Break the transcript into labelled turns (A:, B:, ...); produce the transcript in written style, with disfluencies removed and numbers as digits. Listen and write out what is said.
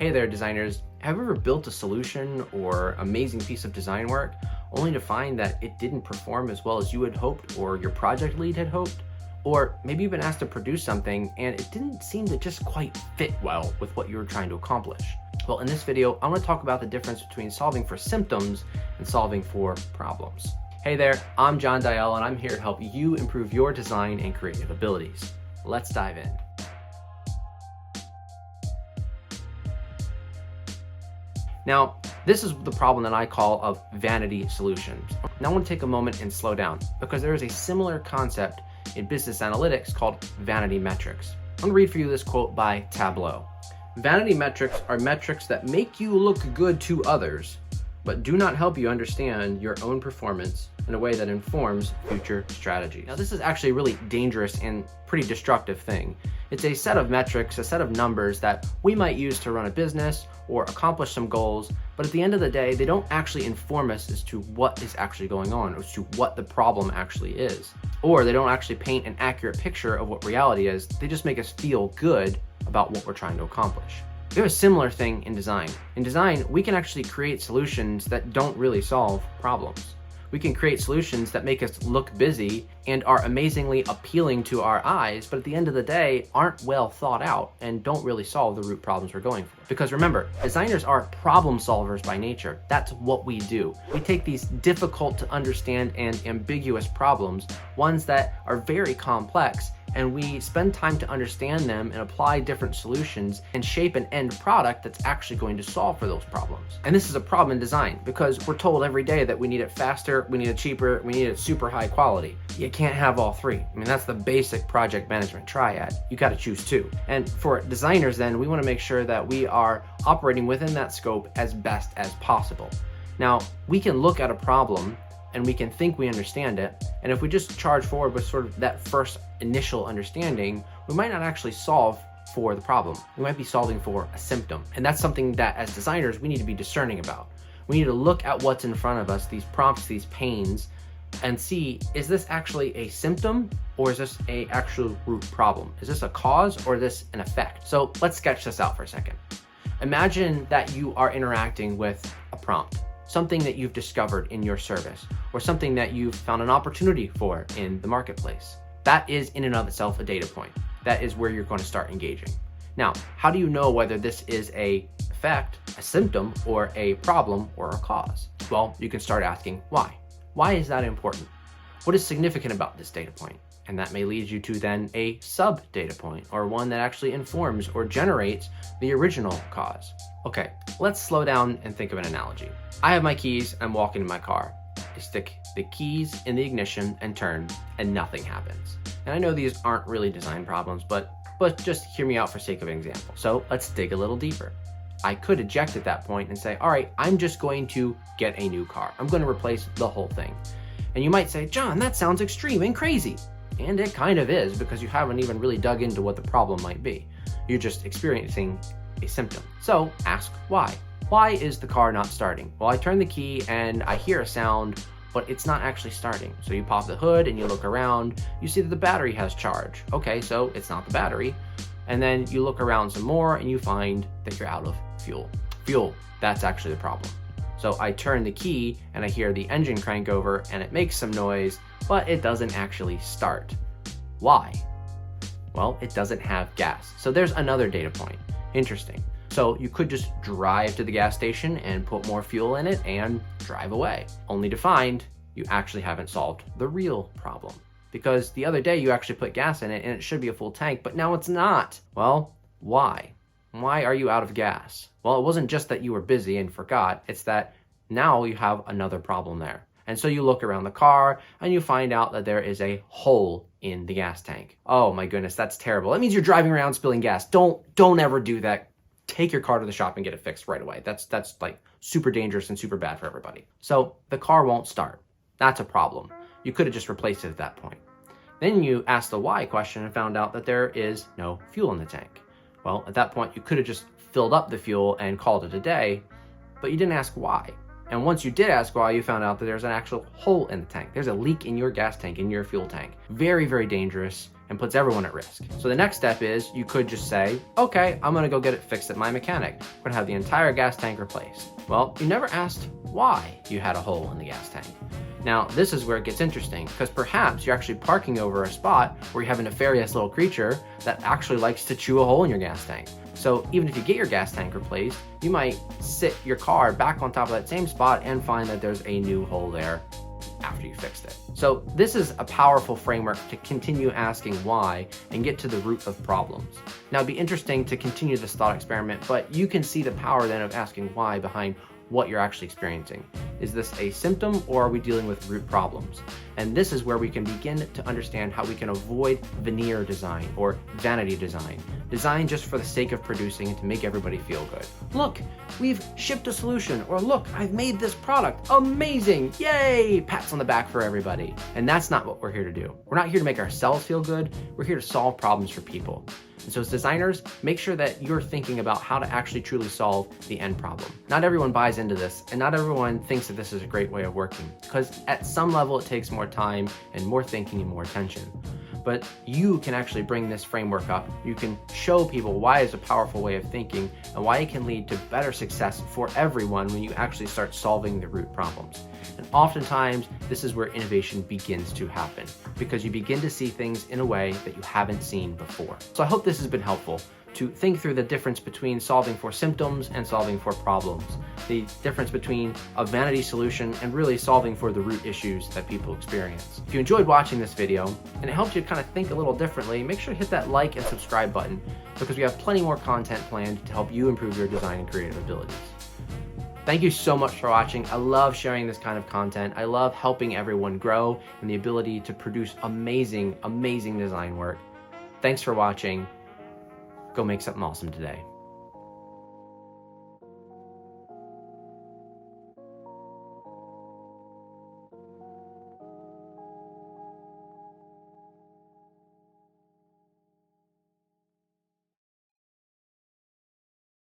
A: Hey there, designers. Have you ever built a solution or amazing piece of design work only to find that it didn't perform as well as you had hoped or your project lead had hoped? Or maybe you've been asked to produce something and it didn't seem to just quite fit well with what you were trying to accomplish. Well, in this video, I want to talk about the difference between solving for symptoms and solving for problems. Hey there, I'm John Dial and I'm here to help you improve your design and creative abilities. Let's dive in. Now, this is the problem that I call of vanity solutions. Now I want to take a moment and slow down because there is a similar concept in business analytics called vanity metrics. I'm going to read for you this quote by Tableau. Vanity metrics are metrics that make you look good to others, but do not help you understand your own performance in a way that informs future strategy. Now, this is actually a really dangerous and pretty destructive thing. It's a set of metrics, a set of numbers that we might use to run a business or accomplish some goals, but at the end of the day, they don't actually inform us as to what is actually going on, as to what the problem actually is. Or they don't actually paint an accurate picture of what reality is. They just make us feel good about what we're trying to accomplish. We have a similar thing in design. In design, we can actually create solutions that don't really solve problems. We can create solutions that make us look busy and are amazingly appealing to our eyes, but at the end of the day, aren't well thought out and don't really solve the root problems we're going for. Because remember, designers are problem solvers by nature. That's what we do. We take these difficult to understand and ambiguous problems, ones that are very complex, and we spend time to understand them and apply different solutions and shape an end product that's actually going to solve for those problems. And this is a problem in design because we're told every day that we need it faster, we need it cheaper, we need it super high quality. You can't have all three. I mean, that's the basic project management triad. You got to choose two. And for designers, then, we want to make sure that we are operating within that scope as best as possible. Now, we can look at a problem and we can think we understand it. And if we just charge forward with sort of that first initial understanding, we might not actually solve for the problem. We might be solving for a symptom. And that's something that as designers, we need to be discerning about. We need to look at what's in front of us, these prompts, these pains, and see, is this actually a symptom or is this a actual root problem? Is this a cause or is this an effect? So let's sketch this out for a second. Imagine that you are interacting with a prompt, something that you've discovered in your service, or something that you've found an opportunity for in the marketplace. That is in and of itself a data point. That is where you're going to start engaging. Now, how do you know whether this is a effect, a symptom, or a problem, or a cause? Well, you can start asking why. Why is that important? What is significant about this data point? And that may lead you to then a sub data point, or one that actually informs or generates the original cause. Okay, let's slow down and think of an analogy. I have my keys, I'm walking in my car. I stick the keys in the ignition and turn, and nothing happens. And I know these aren't really design problems, but just hear me out for sake of an example. So let's dig a little deeper. I could eject at that point and say, all right, I'm just going to get a new car. I'm going to replace the whole thing. And you might say, John, that sounds extreme and crazy. And it kind of is, because you haven't even really dug into what the problem might be. You're just experiencing a symptom. So ask why. Why is the car not starting? Well, I turn the key and I hear a sound, but it's not actually starting. So you pop the hood and you look around, you see that the battery has charge. Okay, so it's not the battery. And then you look around some more and you find that you're out of fuel. Fuel, that's actually the problem. So I turn the key and I hear the engine crank over and it makes some noise, but it doesn't actually start. Why? Well, it doesn't have gas. So there's another data point. Interesting. So you could just drive to the gas station and put more fuel in it and drive away, only to find you actually haven't solved the real problem. Because the other day you actually put gas in it and it should be a full tank, but now it's not. Well, why? Why are you out of gas? Well, it wasn't just that you were busy and forgot, it's that now you have another problem there. And so you look around the car and you find out that there is a hole in the gas tank. Oh my goodness, that's terrible. That means you're driving around spilling gas. Don't ever do that. Take your car to the shop and get it fixed right away. That's like super dangerous and super bad for everybody. So the car won't start. That's a problem. You could have just replaced it at that point. Then you asked the why question and found out that there is no fuel in the tank. Well, at that point, you could have just filled up the fuel and called it a day, but you didn't ask why. And once you did ask why, you found out that there's an actual hole in the tank. There's a leak in your gas tank, in your fuel tank. Very, very dangerous and puts everyone at risk. So the next step is you could just say, okay, I'm gonna go get it fixed at my mechanic. We're gonna have the entire gas tank replaced. Well, you never asked why you had a hole in the gas tank. Now, this is where it gets interesting, because perhaps you're actually parking over a spot where you have a nefarious little creature that actually likes to chew a hole in your gas tank. So even if you get your gas tank replaced, you might sit your car back on top of that same spot and find that there's a new hole there after you fixed it. So this is a powerful framework to continue asking why and get to the root of problems. Now, it'd be interesting to continue this thought experiment, but you can see the power then of asking why behind what you're actually experiencing. Is this a symptom, or are we dealing with root problems? And this is where we can begin to understand how we can avoid veneer design or vanity design. Design just for the sake of producing and to make everybody feel good. Look, we've shipped a solution, or look, I've made this product. Amazing, yay, pats on the back for everybody. And that's not what we're here to do. We're not here to make ourselves feel good. We're here to solve problems for people. And so as designers, make sure that you're thinking about how to actually truly solve the end problem. Not everyone buys into this, and not everyone thinks that this is a great way of working, because at some level it takes more time and more thinking and more attention. But you can actually bring this framework up. You can show people why it's a powerful way of thinking and why it can lead to better success for everyone when you actually start solving the root problems. And oftentimes, this is where innovation begins to happen, because you begin to see things in a way that you haven't seen before. So I hope this has been helpful to think through the difference between solving for symptoms and solving for problems, the difference between a vanity solution and really solving for the root issues that people experience. If you enjoyed watching this video and it helped you kind of think a little differently, make sure to hit that like and subscribe button, because we have plenty more content planned to help you improve your design and creative abilities. Thank you so much for watching. I love sharing this kind of content. I love helping everyone grow and the ability to produce amazing, amazing design work. Thanks for watching. Go make something awesome today.